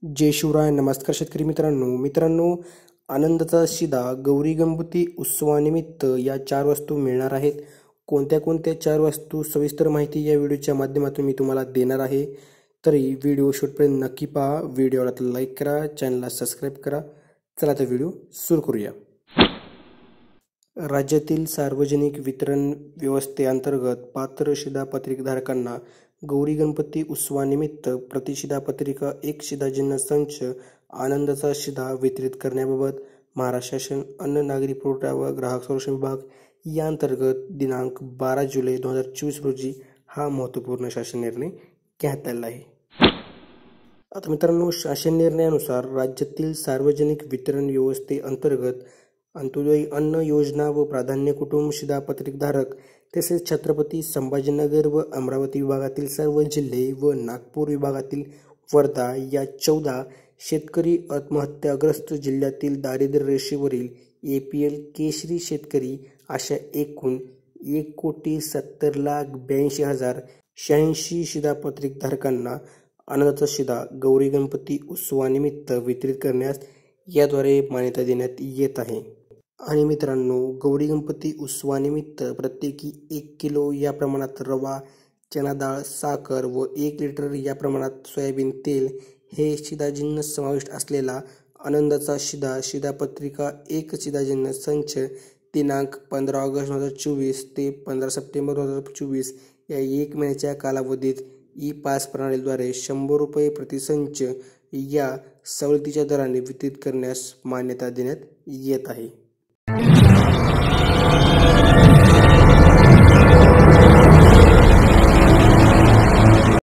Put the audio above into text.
जय शिवराय. नमस्कार शेतकरी मित्रांनो, आनंदाचा शिदा गौरी गणपती उत्सवानिमित्त या 4 वस्तू मिळणार आहेत. कोणत्या कोणत्या 4 वस्तू सविस्तर माहिती या व्हिडिओच्या माध्यमातून मी तुम्हाला देणार आहे. तरी व्हिडिओ शेवटपर्यंत नक्की पहा. व्हिडिओला लाईक करा, चॅनलला सबस्क्राईब करा. चला तर व्हिडिओ सुरू करूया. राज्यातील सार्वजनिक वितरण व्यवस्थेअंतर्गत पात्र शिधापत्रिकाधारकांना गौरी गणपती उत्सवानिमित्त प्रति शिधापत्रिका 1 शिधाजन्य संच आनंदाचा शिधा वितरित करण्याबाबत महाराष्ट्र शासन अन्न नागरी पुरवठा व ग्राहक संरक्षण विभाग यांतर्गत दिनांक 12 जुलै 2024 रोजी हा महत्त्वपूर्ण शासन निर्णय घेण्यात आला आहे. आता मित्रांनो, शासन निर्णयानुसार राज्यातील सार्वजनिक वितरण व्यवस्थेअंतर्गत अंत्योदय अन्न योजना व प्राधान्य कुटुंब शिधापत्रिकाधारक तसेच छत्रपती संभाजीनगर व अमरावती विभागातील सर्व जिल्हे व नागपूर विभागातील वर्धा या 14 शेतकरी आत्महत्याग्रस्त जिल्ह्यातील दारिद्र्य रेषेवरील APL केशरी शेतकरी अशा एकूण 1,70,82,086 शिधापत्रिकाधारकांना आनंदाचा शिधा गौरी गणपती उत्सवानिमित्त वितरित करण्यास याद्वारे मान्यता देण्यात येत आहे. आणि मित्रांनो, गौरी गणपती उत्सवानिमित्त प्रत्येकी 1 किलो या प्रमाणात रवा, चणा डाळ, साखर व 1 लिटर या प्रमाणात सोयाबीन तेल हे शिधाजन्य समाविष्ट असलेला आनंदाचा शिधापत्रिका 1 शिधाजन्य संच दिनांक 15 ऑगस्ट 2024 ते 15 सप्टेंबर 2024 या 1 महिन्याच्या कालावधीत ई-पास प्रणालीद्वारे 100 रुपये प्रतिसंच या सवलतीच्या दराने वितरित करण्यास मान्यता देण्यात येत आहे.